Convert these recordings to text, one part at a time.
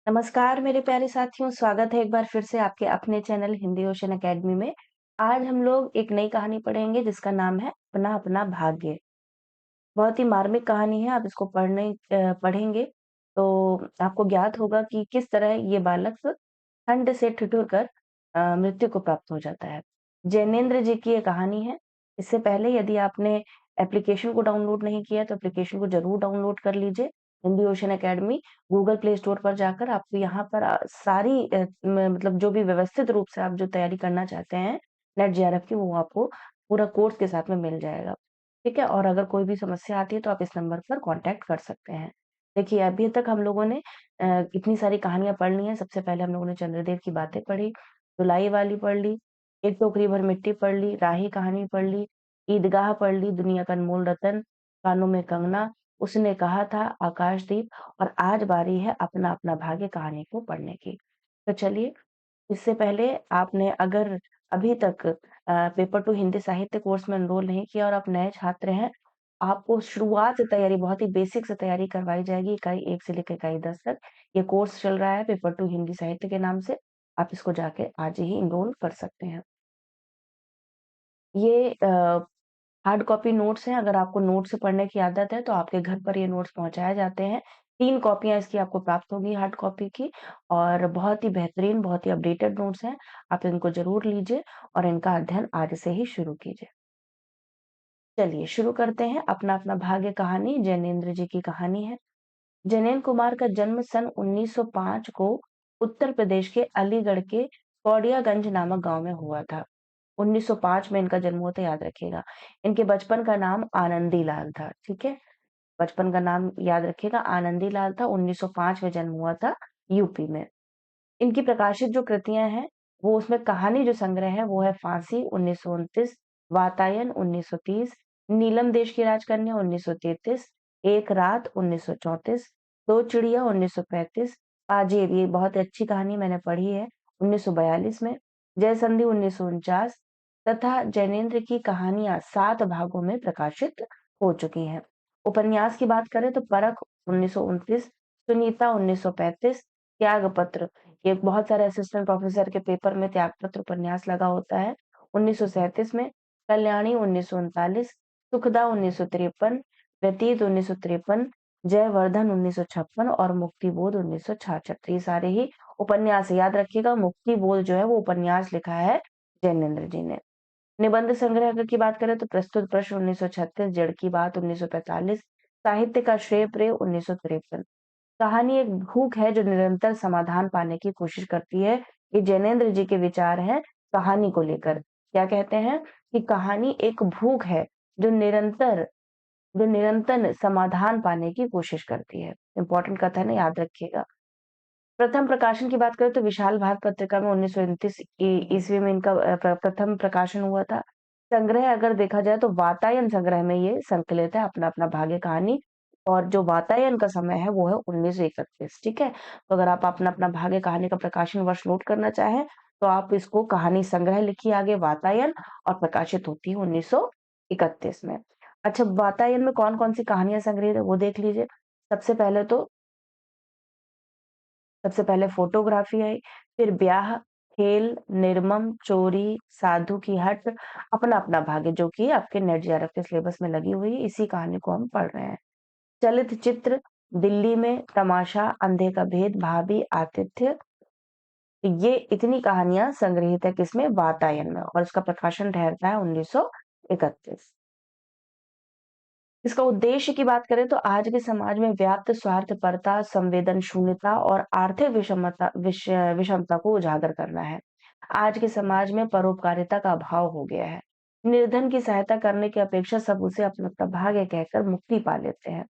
नमस्कार मेरे प्यारे साथियों, स्वागत है एक बार फिर से आपके अपने चैनल हिंदी ओशन अकेडमी में। आज हम लोग एक नई कहानी पढ़ेंगे जिसका नाम है अपना अपना भाग्य। बहुत ही मार्मिक कहानी है, आप इसको पढ़ेंगे तो आपको ज्ञात होगा कि किस तरह ये बालक ठंड से ठिठुर कर मृत्यु को प्राप्त हो जाता है। जैनेंद्र जी की ये कहानी है। इससे पहले यदि आपने एप्लीकेशन को डाउनलोड नहीं किया तो एप्लीकेशन को ज़रूर डाउनलोड कर लीजिए। Hindi ocean academy Google play store पर जाकर आपको यहाँ पर सारी मतलब जो भी व्यवस्थित रूप से आप जो तैयारी करना चाहते हैं नेट जेआरएफ की, वो आपको पूरा कोर्स के साथ में मिल जाएगा। ठीक है? और अगर कोई भी समस्या आती है तो आप इस नंबर पर कॉन्टैक्ट कर सकते हैं। देखिए, अभी तक हम लोगों ने इतनी सारी कहानियाँ पढ़ ली हैं। सबसे पहले हम लोगों ने चंद्रदेव की बातें पढ़ी, धुलाई वाली पढ़ ली, एक टोकरी भर मिट्टी पढ़ ली, राही कहानी पढ़ ली, ईदगाह पढ़ ली, दुनिया का अनमोल रतन, कानों में कंगना, उसने कहा था, आकाशदीप, और आज बारी है अपना अपना भाग्य कहानी को पढ़ने की। तो चलिए, इससे पहले आपने अगर अभी तक पेपर टू हिंदी साहित्य कोर्स में एनरोल नहीं किया और आप नए छात्र हैं, आपको शुरुआत से तैयारी, बहुत ही बेसिक से तैयारी करवाई जाएगी, इकाई 1 से लेकर इकाई 10 तक। ये कोर्स चल रहा है पेपर टू हिंदी साहित्य के नाम से। आप इसको जाके आज ही एनरोल कर सकते हैं। ये हार्ड कॉपी नोट्स हैं, अगर आपको नोट से पढ़ने की आदत है तो आपके घर पर ये नोट्स पहुँचाए जाते हैं। 3 कॉपियाँ इसकी आपको प्राप्त होंगी हार्ड कॉपी की, और बहुत ही बेहतरीन, बहुत ही अपडेटेड नोट्स हैं। आप इनको ज़रूर लीजिए और इनका अध्ययन आज से ही शुरू कीजिए। चलिए शुरू करते हैं। अपना अपना भाग्य कहानी जैनेंद्र जी की कहानी है। जैनेन्द्र कुमार का जन्म सन 1905 को उत्तर प्रदेश के अलीगढ़ के कौडियागंज नामक गांव में हुआ था। 1905 में इनका जन्म हुआ था, याद रखिएगा। इनके बचपन का नाम आनंदी लाल था, ठीक है? बचपन का नाम याद रखिएगा, आनंदी लाल था। 1905 में जन्म हुआ था यूपी में। इनकी प्रकाशित जो कृतियां हैं, वो उसमें कहानी जो संग्रह है वो है फांसी 1929, वातायन 1930, नीलम देश की राजकन्या 1933, एक रात 1934, दो चिड़िया 1935, पाजेब, ये बहुत अच्छी कहानी मैंने पढ़ी है, 1942 में, जयसंधि 1949, तथा जैनेन्द्र की कहानियां 7 भागों में प्रकाशित हो चुकी हैं। उपन्यास की बात करें तो परख 1929, सुनीता 1935, त्यागपत्र, ये बहुत सारे असिस्टेंट प्रोफेसर के पेपर में त्यागपत्र उपन्यास लगा होता है। 1937 में, कल्याणी 1939, सुखदा 1953, व्यतीत 1953, जयवर्धन 1956 और मुक्तिबोध 1966। तो ये सारे ही उपन्यास याद रखिएगा। मुक्तिबोध जो है वो उपन्यास लिखा है जैनेन्द्र जी ने। निबंध संग्रह अगर की बात करें तो प्रस्तुत प्रश्न 1936, जड़ की बात 1945, साहित्य का श्रेय प्रेय 1953। कहानी एक भूख है जो निरंतर समाधान पाने की कोशिश करती है। ये जैनेन्द्र जी के विचार हैं कहानी को लेकर। क्या कहते हैं कि कहानी एक भूख है जो निरंतर समाधान पाने की कोशिश करती है। इंपॉर्टेंट कथन है, याद रखिएगा। प्रथम प्रकाशन की बात करें तो विशाल भारत पत्रिका में 1929 ईस्वी में इनका प्रथम प्रकाशन हुआ था। संग्रह अगर देखा जाए तो वातायन संग्रह में ये संकलित है, अपना अपना भाग्य कहानी। और जो वातायन का समय है वो है 1931, ठीक है? तो अगर आप अपना अपना भाग्य कहानी का प्रकाशन वर्ष नोट करना चाहें तो आप इसको कहानी संग्रह लिखिए आगे वातायन, और प्रकाशित होती है 1931 में। अच्छा, वातायन में कौन कौन सी कहानियां संग्रहित है वो देख लीजिए। सबसे पहले तो सबसे पहले फोटोग्राफी आई, फिर ब्याह, खेल, निर्मम, चोरी, साधु की हट, अपना अपना भाग्य, जो कि आपके नेट जेआरएफ के सिलेबस में लगी हुई है। इसी कहानी को हम पढ़ रहे हैं। चलित चित्र, दिल्ली में, तमाशा, अंधे का भेद, भाभी, आतिथ्य, ये इतनी कहानियां संग्रहित है किसमें? वातायन में, और इसका प्रकाशन ठहरता है 1931। इसका उद्देश्य की बात करें तो आज के समाज में व्याप्त स्वार्थपरता, संवेदन शून्यता और आर्थिक विषमता को उजागर करना है। आज के समाज में परोपकारिता का अभाव हो गया है। निर्धन की सहायता करने की अपेक्षा सब उसे अपना अपना भाग्य कहकर मुक्ति पा लेते हैं।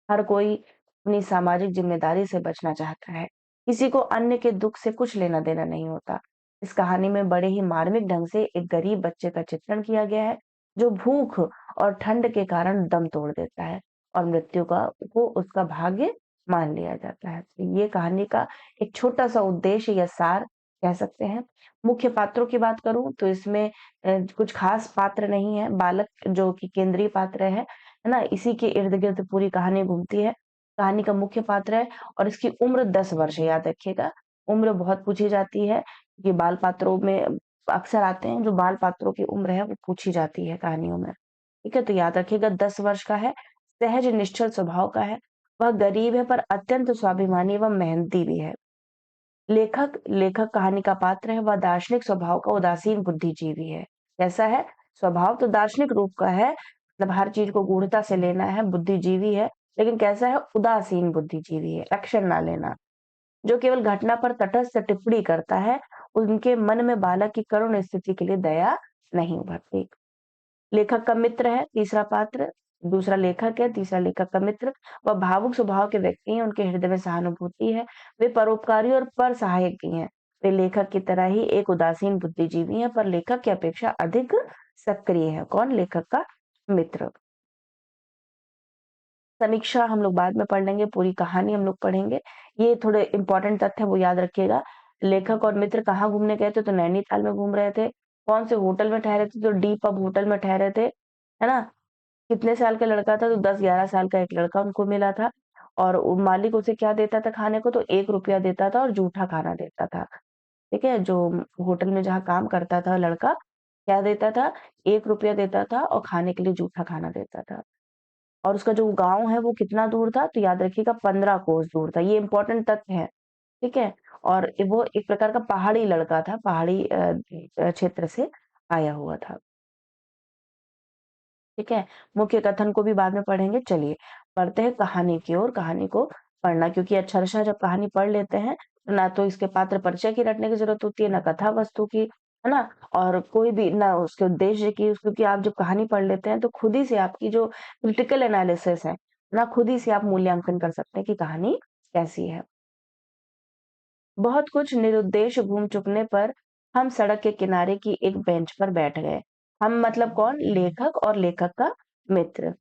हर कोई अपनी सामाजिक जिम्मेदारी से बचना चाहता है। किसी को अन्य के दुख से कुछ लेना देना नहीं होता। इस कहानी में बड़े ही मार्मिक ढंग से एक गरीब बच्चे का चित्रण किया गया है जो भूख और ठंड के कारण दम तोड़ देता है, और मृत्यु का को उसका भाग्य मान लिया जाता है। तो ये कहानी का एक छोटा-सा उद्देश्य या सार कह सकते हैं। मुख्य पात्रों की बात करूँ तो इसमें कुछ खास पात्र नहीं है, बालक जो कि केंद्रीय पात्र है ना? इसी के इर्द-गिर्द पूरी कहानी घूमती है। कहानी का मुख्य पात्र है और इसकी उम्र 10 वर्ष है, याद रखिएगा। उम्र बहुत पूछी जाती है, ये बाल पात्रों में अक्सर आते हैं, जो बाल पात्रों की उम्र है वो पूछी जाती है कहानियों में। ठीक है? तो याद रखिएगा 10 वर्ष का है, सहज निश्चल स्वभाव का है, वह गरीब है पर अत्यंत स्वाभिमानी एवं मेहनती भी है। लेखक लेखक कहानी का पात्र है, वह दार्शनिक स्वभाव का उदासीन बुद्धिजीवी है। कैसा है? स्वभाव तो दार्शनिक रूप का है, मतलब हर चीज़ को गूढ़ता से लेना है, बुद्धिजीवी है, लेकिन कैसा है? उदासीन बुद्धिजीवी है, एक्शन ना लेना। जो केवल घटना पर तटस्थ टिप्पणी करता है, उनके मन में बालक की करुण स्थिति के लिए दया नहीं उभरती। लेखक का मित्र है तीसरा पात्र, दूसरा लेखक है, तीसरा लेखक का मित्र। वह भावुक स्वभाव के व्यक्ति हैं, उनके हृदय में सहानुभूति है, वे परोपकारी और पर-सहायक भी हैं। वे लेखक की तरह ही एक उदासीन बुद्धिजीवी हैं, पर लेखक की अपेक्षा अधिक सक्रिय हैं। कौन? लेखक का मित्र। समीक्षा हम लोग बाद में पढ़ लेंगे, पूरी कहानी हम लोग पढ़ेंगे। ये थोड़े इम्पोर्टेंट तथ्य वो याद रखिएगा। लेखक और मित्र कहाँ घूमने गए थे? तो नैनीताल में घूम रहे थे। कौन से होटल में ठहरे थे? तो डी पब होटल में ठहरे थे, है ना? कितने साल का लड़का था? तो 10-11 साल का एक लड़का उनको मिला था और मालिक उसे क्या देता था खाने को? तो ₹1 देता था और जूठा खाना देता था। ठीक है? जो होटल में जहाँ काम करता था लड़का, क्या देता था? ₹1 देता था और खाने के लिए जूठा खाना देता था। और उसका जो गाँव है वो कितना दूर था? तो याद रखिएगा 15 कोस दूर था। ये इम्पोर्टेंट तथ्य है, ठीक है? और वो एक प्रकार का पहाड़ी लड़का था, पहाड़ी क्षेत्र से आया हुआ था। ठीक है? मुख्य कथन को भी बाद में पढ़ेंगे। चलिए, पढ़ते हैं कहानी की ओर। कहानी को पढ़ना क्योंकि अक्षरशः जब कहानी पढ़ लेते हैं, तो ना तो इसके पात्र परिचय की रटने की ज़रूरत होती है, ना कथा वस्तु की, है ना? और कोई भी ना उसके उद्देश्य की, क्योंकि आप जब कहानी पढ़ लेते हैं, तो खुद ही से आपकी जो क्रिटिकल एनालिसिस है ना, खुद ही से आप मूल्यांकन कर सकते हैं कि कहानी कैसी है। बहुत कुछ निरुद्देश्य घूम चुकने पर हम सड़क के किनारे की एक बेंच पर बैठ गए। हम मतलब कौन? लेखक और लेखक का मित्र।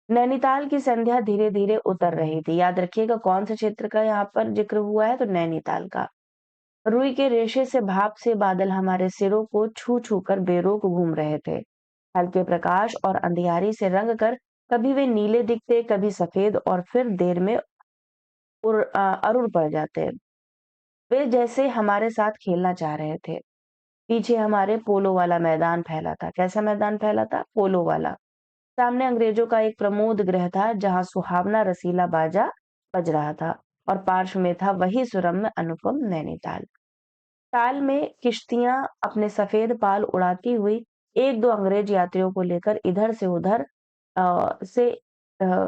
नैनीताल की संध्या धीरे-धीरे उतर रही थी। याद रखिएगा कौन से क्षेत्र का यहाँ पर ज़िक्र हुआ है? तो नैनीताल का। रुई के रेशे से भाप से बादल हमारे सिरों को छू-छू कर बेरोक घूम रहे थे। हल्के प्रकाश और अंधियारी से रंग कर कभी वे नीले दिखते, कभी सफेद और फिर देर में अरुण पड़ जाते। वे जैसे हमारे साथ खेलना चाह रहे थे। पीछे हमारे पोलो वाला मैदान फैला था। कैसा मैदान फैला था? पोलो वाला। सामने अंग्रेजों का एक प्रमोद गृह था जहां सुहावना रसीला बाजा बज रहा था और पार्श्व में था वही सुरम्य अनुपम नैनीताल। ताल में किश्तियां अपने सफेद पाल उड़ाती हुई एक दो अंग्रेज यात्रियों को लेकर अ, से अ,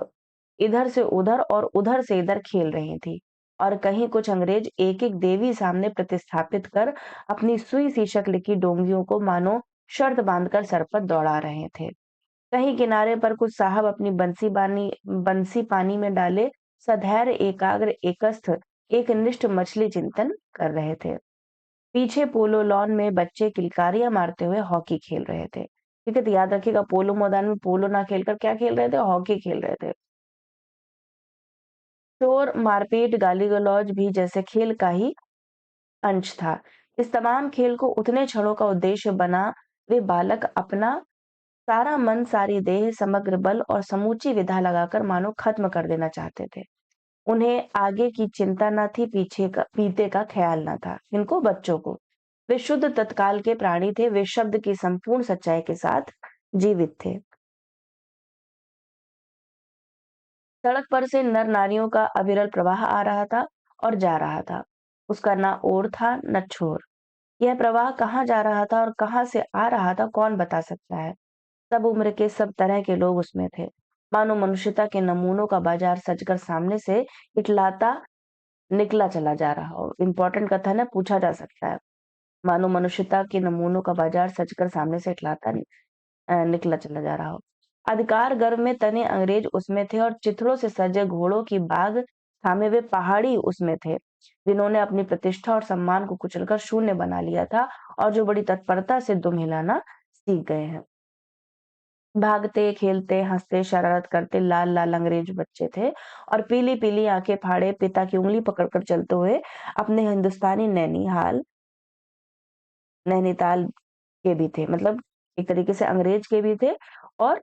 इधर से उधर और उधर से इधर खेल रही थी और कहीं कुछ अंग्रेज एक एक देवी सामने प्रतिस्थापित कर अपनी सुई सी शक्ल की डोंगियों को मानो शर्त बांधकर सर पर दौड़ा रहे थे। कहीं किनारे पर कुछ साहब अपनी बंसी पानी में डाले सधैर्य एकाग्र एकस्थ एक निष्ठ मछली चिंतन कर रहे थे। पीछे पोलो लॉन में बच्चे किलकारियां मारते हुए हॉकी खेल रहे थे। ठीक है? तो याद रखिएगा पोलो मैदान में पोलो ना खेलकर क्या खेल रहे थे? हॉकी खेल रहे थे। शोर, मारपीट, गाली-गलौज भी जैसे खेल का ही अंश था। इस तमाम खेल को उतने क्षणों का उद्देश्य बना वे बालक अपना सारा मन, सारी देह, समग्र बल और समूची विधा लगाकर मानो खत्म कर देना चाहते थे। उन्हें आगे की चिंता न थी, पीते का ख्याल न था। इनको बच्चों को। वे शुद्ध तत्काल के प्राणी थे, वे शब्द की संपूर्ण सच्चाई के साथ जीवित थे। सड़क पर से नर नारियों का अविरल प्रवाह आ रहा था और जा रहा था। उसका ना ओर था न छोर। यह प्रवाह कहाँ जा रहा था और कहाँ से आ रहा था कौन बता सकता है? सब उम्र के सब तरह के लोग उसमें थे। मानो मनुष्यता के नमूनों का बाजार सजकर सामने से इटलाता निकला चला जा रहा हो। इम्पोर्टेंट कथन है, पूछा जा सकता है। मानो मनुष्यता के नमूनों का बाजार सजकर सामने से निकला चला जा रहा हो। अधिकार गर्व में तने अंग्रेज उसमें थे और चित्रों से सजे घोड़ों की बाग थामे हुए पहाड़ी उसमें थे, जिन्होंने अपनी प्रतिष्ठा और सम्मान को कुचलकर शून्य बना लिया था और जो बड़ी तत्परता से दुम हिलाना सीख गए हैं। भागते, खेलते, हँसते, शरारत करते लाल-लाल अंग्रेज बच्चे थे और पीली-पीली आँखें फाड़े पिता की उँगली पकड़कर चलते हुए अपने हिंदुस्तानी नैनीताल के भी थे। मतलब एक तरीके से अंग्रेज के भी थे और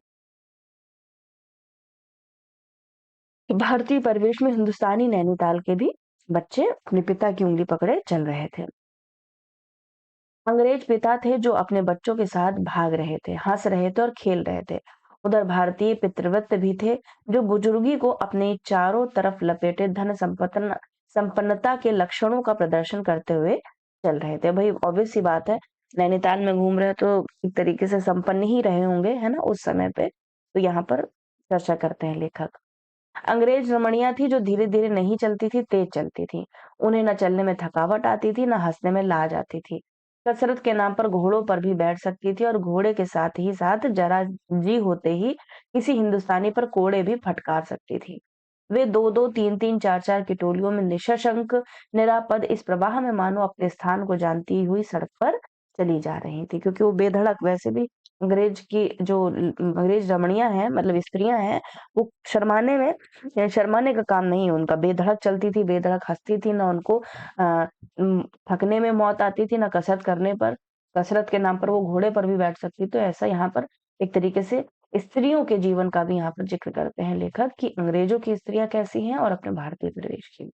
भारतीय परिवेश में हिंदुस्तानी नैनीताल के भी बच्चे अपने पिता की उँगली पकड़े चल रहे थे। अंग्रेज पिता थे जो अपने बच्चों के साथ भाग रहे थे, हँस रहे थे और खेल रहे थे। उधर भारतीय पितृव्रत भी थे जो बुजुर्गी को अपने चारों तरफ लपेटे धन संपन्नता के लक्षणों का प्रदर्शन करते हुए चल रहे थे। भाई ऑब्वियस सी बात है, नैनीताल में घूम रहे तो एक तरीके से संपन्न ही रहे होंगे, है ना, उस समय पे। तो यहाँ पर चर्चा करते हैं लेखक। अंग्रेज रमणियां थी जो धीरे-धीरे नहीं चलती थी, तेज चलती थी। उन्हें न चलने में थकावट आती थी, न हँसने में लाज आती थी। कसरत के नाम पर घोड़ों पर भी बैठ सकती थी और घोड़े के साथ ही साथ जरा जी होते ही किसी हिंदुस्तानी पर कोड़े भी फटकार सकती थी। वे 2-2, 3-3, 4-4 की टोलियों में निशशंक, निरापद इस प्रवाह में मानो अपने स्थान को जानती हुई सड़क पर चली जा रही थी, क्योंकि वो बेधड़क वैसे भी अंग्रेज रमणियां हैं, मतलब स्त्रियां हैं, वो शर्माने का काम नहीं है उनका, बेधड़क चलती थी, बेधड़क हँसती थी, ना उनको थकने में मौत आती थी, ना कसरत करने पर। कसरत के नाम पर वो घोड़े पर भी बैठ सकती, तो ऐसा यहाँ पर एक तरीके से स्त्रियों के जीवन का भी यहाँ पर ज़िक्र करते हैं लेखक कि अंग्रेज़ों की स्त्रियाँ कैसी हैं और अपने भारतीय प्रदेश की।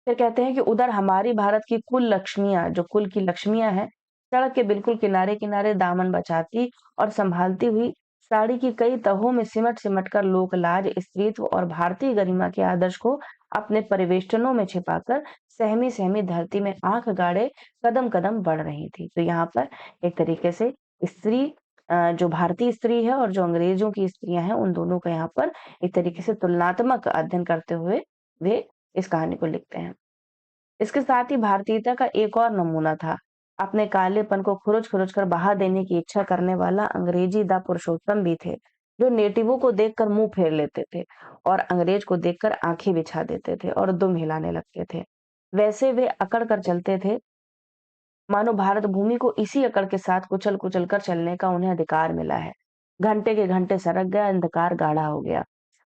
फिर कहते हैं कि उधर हमारी भारत की कुल लक्ष्मियाँ, जो कुल की लक्ष्मियाँ हैं, सड़क के बिल्कुल किनारे-किनारे दामन बचाती और सँभालती हुई साड़ी की कई तहों में सिमट-सिमट कर लोकलाज, स्त्रीत्व और भारतीय गरिमा के आदर्श को अपने परिवेष्टनों में छिपाकर सहमी-सहमी धरती में आँख गाड़े कदम-कदम बढ़ रही थी। तो यहाँ पर एक तरीके से स्त्री जो भारतीय स्त्री है और जो अंग्रेज़ों की स्त्रियाँ हैं, उन दोनों का यहाँ पर एक तरीके से तुलनात्मक अध्ययन करते हुए वे इस कहानी को लिखते हैं। इसके साथ ही भारतीयता का एक और नमूना था। अपने कालेपन को खुरच-खुरच कर बहा देने की इच्छा करने वाला अंग्रेजी दा पुरुषोत्तम भी थे, जो नेटिवों को देखकर मुँह फेर लेते थे और अंग्रेज को देखकर आँखें बिछा देते थे और दुम हिलाने लगते थे। वैसे वे अकड़ कर चलते थे, मानो भारत भूमि को इसी अकड़ के साथ कुचल-कुचल कर चलने का उन्हें अधिकार मिला है। घंटे के घंटे सरक गए, अंधकार गाढ़ा हो गया।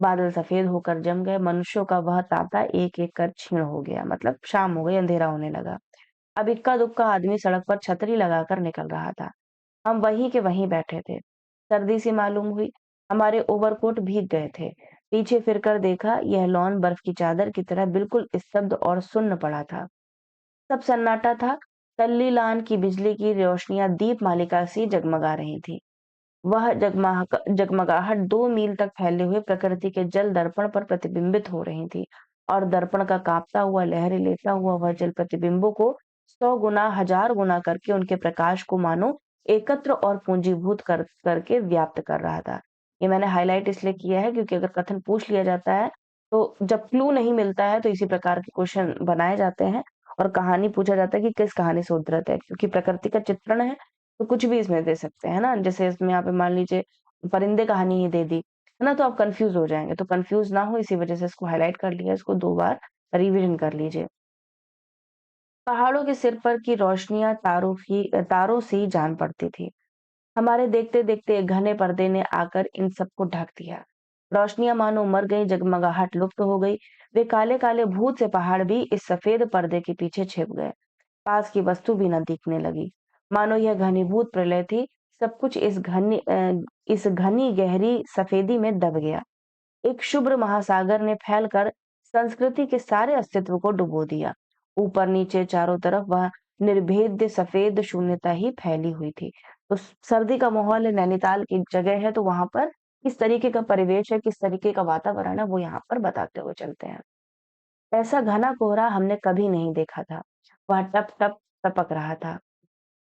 बादल सफेद होकर जम गए, मनुष्यों का वह तांता एक-एक कर क्षीण हो गया। मतलब शाम हो गई, अंधेरा होने लगा। अब इक्का-दुक्का आदमी सड़क पर छतरी लगाकर निकल रहा था। हम वहीं के वहीं बैठे थे। सर्दी सी मालूम हुई। हमारे ओवरकोट भीग गए थे। पीछे फिरकर देखा, यह लॉन बर्फ की चादर की तरह बिल्कुल स्तब्ध और सुन्न पड़ा था। सब सन्नाटा था। तल्लीलान की बिजली की रोशनियां दीप मालिका सी जगमगा रही थी। वह जगमगाहट 2 मील तक फैले हुए प्रकृति के जल दर्पण पर प्रतिबिंबित हो रही थी और दर्पण का कांपता हुआ, लहरें लेता हुआ वह जल प्रतिबिंबों को 100 गुना, 1000 गुना करके उनके प्रकाश को मानो एकत्र और पूंजीभूत करके व्याप्त कर रहा था। ये मैंने हाइलाइट इसलिए किया है क्योंकि अगर कथन पूछ लिया जाता है, तो जब क्लू नहीं मिलता है तो इसी प्रकार के क्वेश्चन बनाए जाते हैं और कहानी पूछा जाता है कि किस कहानी से उद्धृत है, क्योंकि प्रकृति का चित्रण है तो कुछ भी इसमें दे सकते हैं, है ना? जैसे इसमें यहाँ पे मान लीजिए परिंदे कहानी ही दे दी, है ना? तो आप कन्फ्यूज़ हो जाएँगे, तो कन्फ्यूज़ ना हो इसी वज़ह से इसको हाइलाइट कर लिया, इसको 2 बार रिविज़न कर लीजिए। पहाड़ों के सिर पर की रोशनियाँ तारों सी जान पड़ती थी। हमारे देखते-देखते एक घने पर्दे ने आकर इन सबको ढक दिया। रोशनियाँ मानो मर गईं, जगमगाहट लुप्त हो गई। वे काले-काले भूत से पहाड़ भी इस सफ़ेद पर्दे के पीछे छिप गए। पास की वस्तु भी न दिखने लगी। मानो यह घनीभूत प्रलय थी, सब कुछ इस घनी गहरी सफेदी में दब गया। एक शुभ्र महासागर ने फैलकर संस्कृति के सारे अस्तित्व को डुबो दिया। ऊपर नीचे चारों तरफ वह निर्भेद्य सफेद शून्यता ही फैली हुई थी। तो सर्दी का माहौल है, नैनीताल की जगह है, तो वहां पर किस तरीके का परिवेश है, किस तरीके का वातावरण है, वो यहाँ पर बताते हुए चलते हैं। ऐसा घना कोहरा हमने कभी नहीं देखा था। वह टप टप टपक रहा था।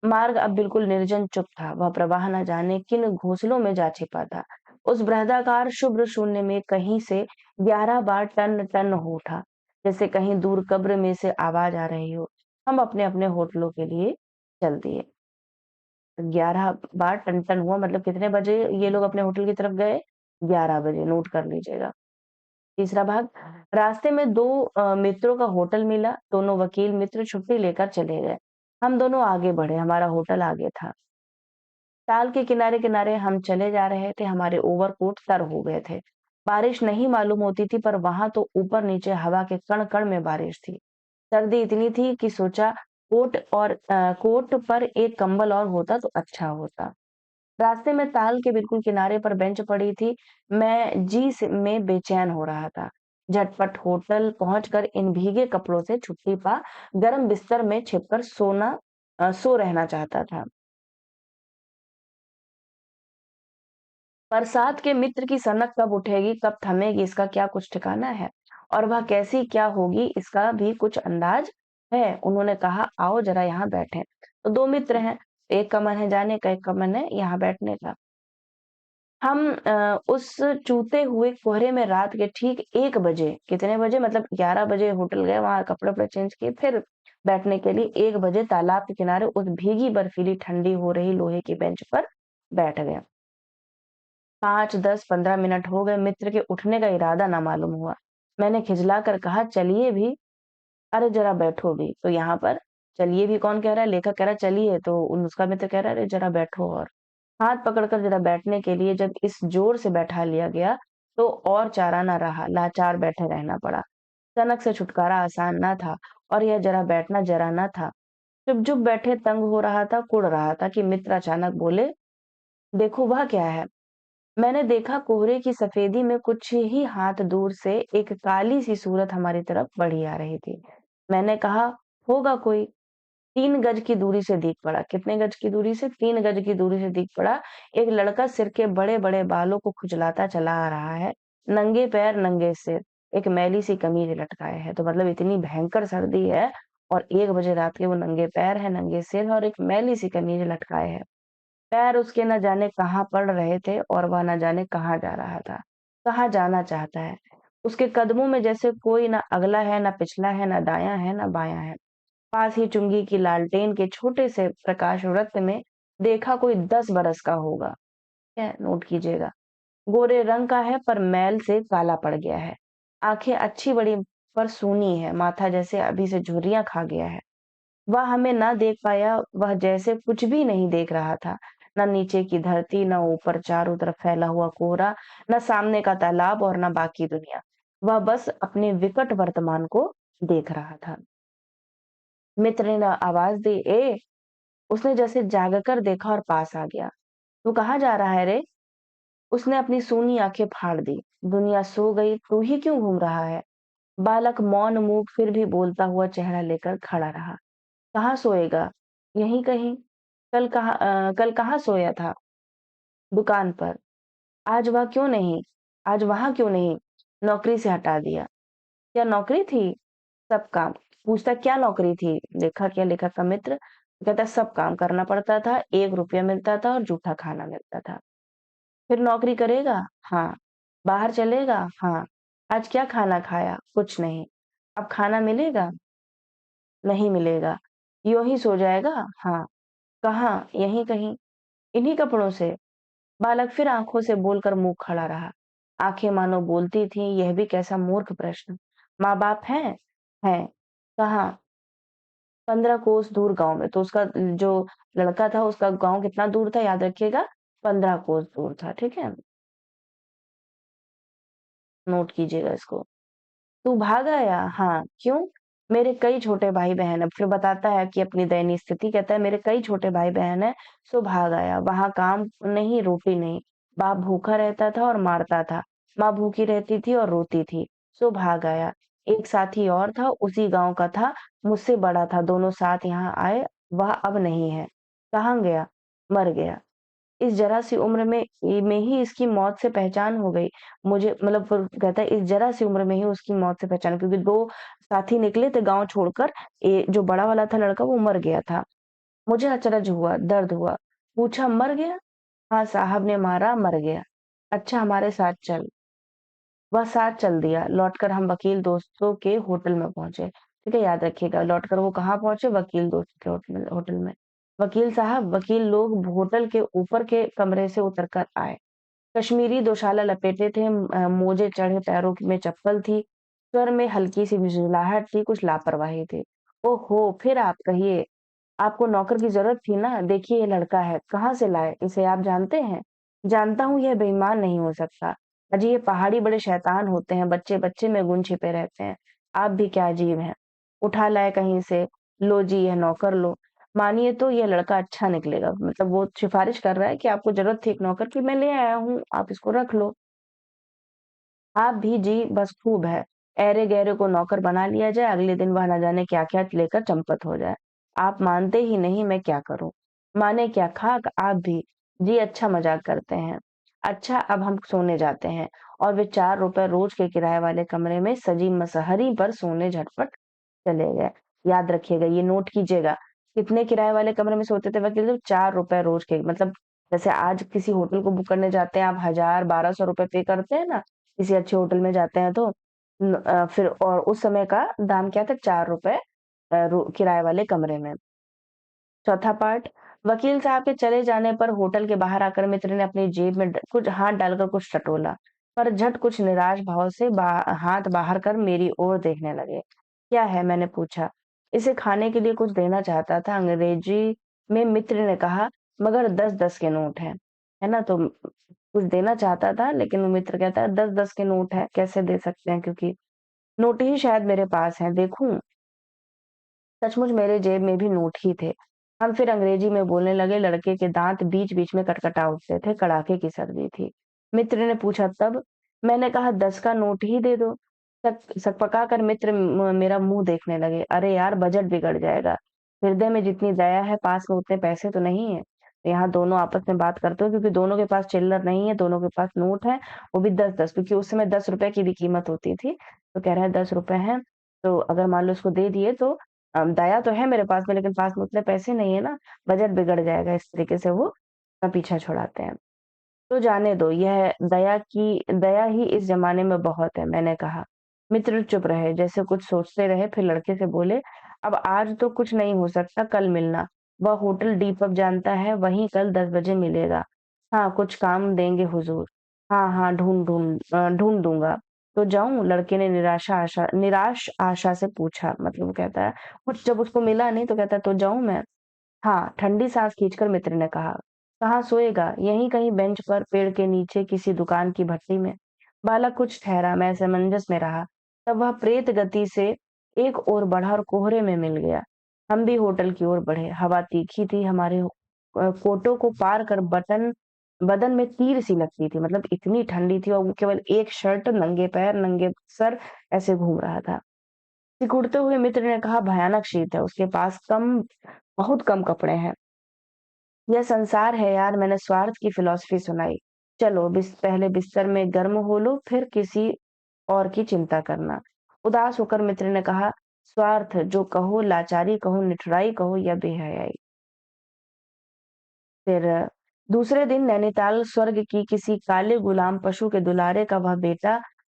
मार्ग अब बिल्कुल निर्जन चुप था, वह प्रवाह न जाने किन घोंसलों में जा छिपा था। उस बृहदाकार शुभ्र शून्य में कहीं से 11 बार टन टन हो उठा, जैसे कहीं दूर कब्र में से आवाज आ रही हो। हम अपने-अपने होटलों के लिए चल दिए। 11 बार टन टन हुआ, मतलब कितने बजे ये लोग अपने होटल की तरफ गए? 11 बजे, नोट कर लीजिएगा। तीसरा भाग, रास्ते में 2 मित्रों का होटल मिला, दोनों वकील मित्र छुट्टी लेकर चले गए। हम दोनों आगे बढ़े, हमारा होटल आगे था। ताल के किनारे-किनारे हम चले जा रहे थे, हमारे ओवरकोट तर हो गए थे। बारिश नहीं मालूम होती थी, पर वहां तो ऊपर-नीचे हवा के कण-कण में बारिश थी। सर्दी इतनी थी कि सोचा कोट पर एक कंबल और होता तो अच्छा होता। रास्ते में ताल के बिल्कुल किनारे पर बेंच पड़ी थी। मैं जी से में बेचैन हो रहा था। झटपट होटल पहुँचकर इन भीगे कपड़ों से छुट्टी पा गरम बिस्तर में छिपकर सो रहना चाहता था। बरसात के मित्र की सनक कब उठेगी, कब थमेगी इसका क्या कुछ ठिकाना है? और वह कैसी क्या होगी इसका भी कुछ अंदाज है। उन्होंने कहा, आओ जरा यहाँ बैठें। तो 2 मित्र हैं, एक का मन है जाने का, एक का मन है यहाँ बैठने का। हम उस चूते हुए कोहरे में रात के ठीक 1 बजे, कितने बजे मतलब 11 बजे होटल गए, वहाँ कपड़े-वपड़े चेंज किए, फिर बैठने के लिए 1 बजे तालाब के किनारे उस भीगी बर्फीली ठंडी हो रही लोहे की बेंच पर बैठ गए। 5, 10, 15 मिनट हो गए, मित्र के उठने का इरादा ना मालूम हुआ। मैंने खिजलाकर कहा, चलिए भी, अरे जरा बैठो भी। तो यहाँ पर चलिए भी कौन कह रहा है? लेखक कह रहा है चलिए, तो उसका मित्र कह रहा है, अरे जरा बैठो और। हाथ पकड़कर जरा बैठने के लिए जब इस जोर से बैठा लिया गया, तो और चारा ना रहा, लाचार बैठे रहना पड़ा। सनक से छुटकारा आसान ना था और यह जरा बैठना जरा ना था। चुप-चुप बैठे तंग हो रहा था, कुढ़ रहा था कि मित्र अचानक बोले, देखो वह क्या है? मैंने देखा कोहरे की सफेदी में कुछ ही हाथ दूर से एक काली सी सूरत हमारी तरफ बढ़ी आ रही थी। मैंने कहा, होगा कोई। 3 गज की दूरी से दिख पड़ा। कितने गज की दूरी से? 3 गज की दूरी से दिख पड़ा। एक लड़का सिर के बड़े-बड़े बालों को खुजलाता चला आ रहा है। नंगे पैर, नंगे सिर, एक मैली सी कमीज लटकाए है। तो मतलब इतनी भयंकर सर्दी है और 1 बजे रात के वो नंगे पैर है, नंगे सिर है और एक मैली सी कमीज लटकाए है। पैर उसके न जाने कहाँ पड़ रहे थे और वह न जाने कहाँ जा रहा था, कहाँ जाना चाहता है। उसके कदमों में जैसे कोई न अगला है, न पिछला है, न दायाँ है, न बायाँ है। पास ही चुंगी की लालटेन के छोटे से प्रकाश वृत्त में देखा कोई 10 बरस का होगा। है, नोट कीजिएगा। गोरे रंग का है पर मैल से काला पड़ गया है। आंखें अच्छी बड़ी पर सूनी है, माथा जैसे अभी से झुर्रियां खा गया है। वह हमें ना देख पाया, वह जैसे कुछ भी नहीं देख रहा था। ना नीचे की धरती, ना ऊपर चारों तरफ फैला हुआ कोहरा, ना सामने का तालाब और ना बाकी दुनिया। वह बस अपने विकट वर्तमान को देख रहा था। मित्र ने आवाज दी, ए। उसने जैसे जागकर देखा और पास आ गया। तू कहाँ जा रहा है रे? उसने अपनी सूनी आंखें फाड़ दी। दुनिया सो गई, तू ही क्यों घूम रहा है? बालक मौन मुंह फिर भी बोलता हुआ चेहरा लेकर खड़ा रहा। कहाँ सोएगा? यहीं कहीं। कल कहाँ सोया था? दुकान पर। आज वह क्यों नहीं? आज वहाँ क्यों नहीं? नौकरी से हटा दिया। क्या नौकरी थी? सब काम। पूछता क्या नौकरी थी? लेखक या लेखक का मित्र कहता सब काम करना पड़ता था, 1 रुपया मिलता था और जूठा खाना मिलता था। फिर नौकरी करेगा? हाँ। बाहर चलेगा? हाँ। आज क्या खाना खाया? कुछ नहीं। अब खाना मिलेगा? नहीं मिलेगा। यूँ ही सो जाएगा? हाँ। कहाँ? यहीं कहीं। इन्हीं कपड़ों से? बालक फिर आंखों से बोलकर मुंह खड़ा रहा। आंखें मानो बोलती थीं, यह भी कैसा मूर्ख प्रश्न। माँ बाप हैं? हैं। कहाँ? 15 कोस दूर गांव में। तो उसका जो लड़का था उसका गांव कितना दूर था याद रखिएगा, 15 कोस दूर था। ठीक है, नोट कीजिएगा इसको। तू भाग आया? हाँ। क्यों? मेरे कई छोटे भाई बहन है। फिर बताता है कि अपनी दयनीय स्थिति, कहता है मेरे कई छोटे भाई बहन है, सो भाग आया। वहां काम नहीं, रोटी नहीं। बाप भूखा रहता था और मारता था। माँ भूखी रहती थी और रोती थी, सो भाग आया। एक साथी और था, उसी गांव का था, मुझसे बड़ा था। दोनों साथ यहाँ आए। वह अब नहीं है। कहाँ गया? मर गया। इस जरा-सी उम्र में ही इसकी मौत से पहचान हो गई। मुझे मतलब फिर कहता है इस जरा-सी उम्र में ही उसकी मौत से पहचान, क्योंकि 2 साथी निकले थे गाँव छोड़कर, जो बड़ा वाला था लड़का वो मर गया था। मुझे अचरज हुआ, दर्द हुआ। पूछा मर गया? हाँ, साहब ने मारा, मर गया। अच्छा हमारे साथ चल। वह साथ चल दिया। लौटकर हम वकील दोस्तों के होटल में पहुँचे। ठीक है, याद रखिएगा लौटकर वो कहाँ पहुँचे? वकील दोस्त के होटल में। वकील साहब, वकील लोग होटल के ऊपर के कमरे से उतर कर आए। कश्मीरी दोशाला लपेटे थे, मोजे चढ़े, पैरों में चप्पल थी। स्वर में हल्की सी झुंझलाहट थी, कुछ लापरवाही थी। ओहो! फिर आप कहिए। आपको नौकर की ज़रूरत थी ना? देखिए ये लड़का है, कहाँ से लाए? इसे आप जानते हैं? जानता हूँ यह बेईमान नहीं हो सकता। अजी ये पहाड़ी बड़े शैतान होते हैं, बच्चे-बच्चे में गुण छिपे रहते हैं। आप भी क्या अजीब हैं। उठा लाए कहीं से, लो जी यह नौकर लो। मानिए तो ये लड़का अच्छा निकलेगा। मतलब वो सिफ़ारिश कर रहा है कि आपको ज़रूरत थी एक नौकर की, मैं ले आया हूँ, आप इसको रख लो। आप भी जी बस खूब है। ऐरे-गैरे को नौकर बना लिया जाए, अगले दिन वह न जाने क्या-क्या लेकर चंपत हो जाए। आप मानते ही नहीं, मैं क्या करूँ? माने क्या खाक आप भी? जी अच्छा मज़ाक करते हैं। अच्छा अब हम सोने जाते हैं और वे ₹4 रोज़ के किराए वाले कमरे में सजी मसहरी पर सोने झटपट चले गए। याद रखिएगा, ये नोट कीजिएगा। कितने किराए वाले कमरे में सोते थे वकील साहब? ₹4 रोज़ के, मतलब जैसे आज किसी होटल को बुक करने जाते हैं आप 1000 ₹1200 पे करते हैं ना, किसी अच्छे होटल में जाते हैं तो फिर और उस समय का दाम क्या था? ₹4 रो किराए वाले कमरे में। चौथा पार्ट, वकील साहब के चले जाने पर होटल के बाहर आकर मित्र ने अपनी जेब में कुछ हाथ डालकर कुछ टटोला, पर झट कुछ निराश भाव से हाथ बाहर कर मेरी ओर देखने लगे। क्या है? मैंने पूछा। इसे खाने के लिए कुछ देना चाहता था, अंग्रेजी में मित्र ने कहा, मगर 10-10 के नोट हैं। है ना? तो कुछ देना चाहता था, लेकिन वो मित्र कहता है 10-10 के नोट हैं, कैसे दे सकते हैं? क्योंकि नोट ही शायद मेरे पास हैं, देखूं? सचमुच मेरे जेब में भी नोट ही थे। हम फिर अंग्रेजी में बोलने लगे, लड़के के दाँत बीच-बीच में कटकटा उठते थे, कड़ाके की सर्दी थी। मित्र ने पूछा तब? मैंने कहा 10 का नोट ही दे दो। सकपकाकर मित्र मेरा मुँह देखने लगे। अरे यार बजट बिगड़ जाएगा। हृदय में जितनी दया है, पास में उतने पैसे तो नहीं है। यहाँ दोनों आपस में बात करते हो क्योंकि दोनों के पास चिल्लर नहीं है, दोनों के पास नोट है, वो भी 10-10, क्योंकि उस समय ₹10 की भी कीमत होती थी। तो कह रहे हैं ₹10 हैं, तो अगर मान लो इसको दे दिए तो दया तो है मेरे पास में, लेकिन पास में उतने पैसे नहीं है ना, बजट बिगड़ जाएगा, इस तरीके से वो पीछा छुड़ाते हैं। तो जाने दो, यह दया ही इस ज़माने में बहुत है, मैंने कहा। मित्र चुप रहे, जैसे कुछ सोचते रहे, फिर लड़के से बोले, अब आज तो कुछ नहीं हो सकता, कल मिलना। वह होटल डी पब जानता है, वहीं कल 10 बजे मिलेगा। हाँ, कुछ काम देंगे हुज़ूर। हाँ, हाँ, ढूँढ दूँगा। तो जाऊँ? लड़के ने निराश आशा से पूछा। मतलब वो कहता है, कुछ जब उसको मिला नहीं तो कहता है, तो जाऊँ मैं? हाँ, ठंडी सांस खींचकर मित्र ने कहा। कहाँ सोएगा? यहीं कहीं बेंच पर, पेड़ के नीचे, किसी दुकान की भट्टी में। बालक कुछ ठहरा, मैं असमंजस में रहा। तब वह प्रेत गति से एक ओर बढ़ा और कोहरे में मिल गया। हम भी होटल की ओर बढ़े। हवा तीखी थी, हमारे कोटों को पार कर बदन में तीर सी लगती थी। मतलब इतनी ठंडी थी और वो केवल एक शर्ट, नंगे पैर, नंगे सर ऐसे घूम रहा था। सिकुड़ते हुए मित्र ने कहा, भयानक शीत है, उसके पास बहुत कम कपड़े हैं। यह संसार है यार, मैंने स्वार्थ की फिलॉसफी सुनाई। चलो पहले बिस्तर में गर्म हो लो, फिर किसी और की चिंता करना। उदास होकर मित्र ने कहा, स्वार्थ जो कहो, लाचारी कहो, निठुराई कहो या बेहयाई। फिर दूसरे दिन नैनीताल स्वर्ग की किसी काले गुलाम पशु के दुलारे का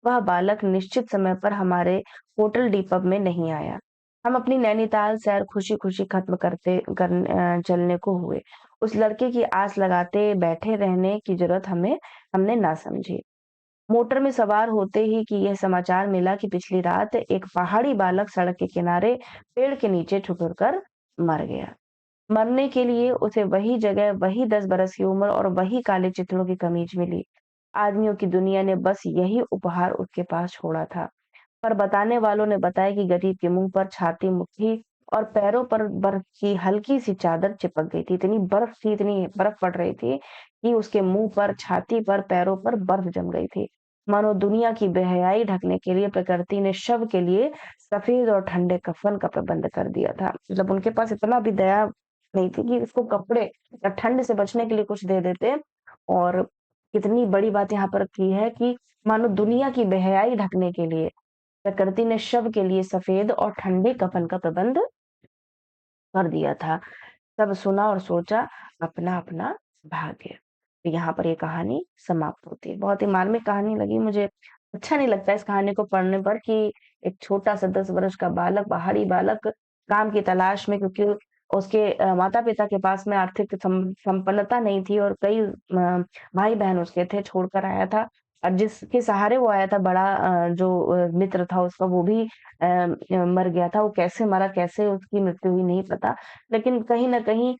वह बालक निश्चित समय पर हमारे होटल डी पब में नहीं आया। हम अपनी नैनीताल सैर खुशी-खुशी खत्म चलने को हुए। उस लड़के की आस लगाते बैठे रहने की जरूरत हमने ना समझी। मोटर में सवार होते ही कि यह समाचार मिला कि पिछली रात एक पहाड़ी बालक सड़क के किनारे पेड़ के नीचे ठुकर कर मर गया। मरने के लिए उसे वही जगह, वही 10 बरस की उम्र और वही काले चिथड़ों की कमीज मिली। आदमियों की दुनिया ने बस यही उपहार उसके पास छोड़ा था। पर बताने वालों ने बताया कि गरीब के मुंह पर छाती, मुट्ठी और पैरों पर बर्फ की हल्की सी चादर चिपक गई थी। इतनी बर्फ थी, इतनी बर्फ पड़ रही थी कि उसके मुंह पर, छाती पर, पैरों पर बर्फ जम गई थी। मानो दुनिया की बेहयाई ढकने के लिए प्रकृति ने शव के लिए सफेद और ठंडे कफन का प्रबंध कर दिया था। मतलब उनके पास इतना भी दया नहीं थी कि उसको कपड़े या ठंड से बचने के लिए कुछ दे देते। और कितनी बड़ी बात यहाँ पर की है कि मानो दुनिया की बेहयाई ढकने के लिए प्रकृति ने शव के लिए सफेद और ठंडे कफन का प्रबंध कर दिया था। सब सुना और सोचा, अपना-अपना भाग्य। तो यहाँ पर ये कहानी समाप्त होती है। बहुत ही मार्मिक कहानी लगी मुझे। अच्छा नहीं लगता इस कहानी को पढ़ने पर कि एक छोटा-सा 10 वर्ष का बालक, पहाड़ी बालक काम की तलाश में, क्योंकि उसके माता-पिता के पास में आर्थिक संपन्नता नहीं थी और कई भाई-बहन उसके थे, छोड़कर आया था। और जिसके सहारे वो आया था, बड़ा जो मित्र था उसका, वो भी मर गया था। वो कैसे मरा, कैसे उसकी मृत्यु हुई नहीं पता। लेकिन कहीं न कहीं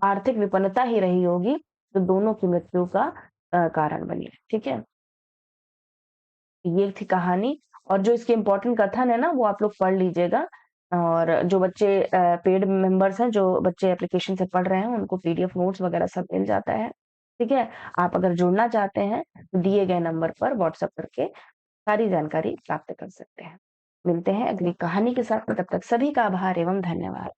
आर्थिक विपन्नता ही रही होगी, जो दोनों की मृत्यु का कारण बनी। ठीक है? ये थी कहानी। और जो इसके इम्पोर्टेंट कथन है ना, वो आप लोग पढ़ लीजिएगा। और जो बच्चे पेड मेंबर्स हैं, जो बच्चे एप्लीकेशन से पढ़ रहे हैं, उनको पीडीएफ नोट्स वगैरह सब मिल जाता है। ठीक है? आप अगर जुड़ना चाहते हैं, तो दिए गए नंबर पर व्हाट्सएप करके सारी जानकारी प्राप्त कर सकते हैं। मिलते हैं अगली कहानी के साथ, तब तक सभी का आभार एवं धन्यवाद।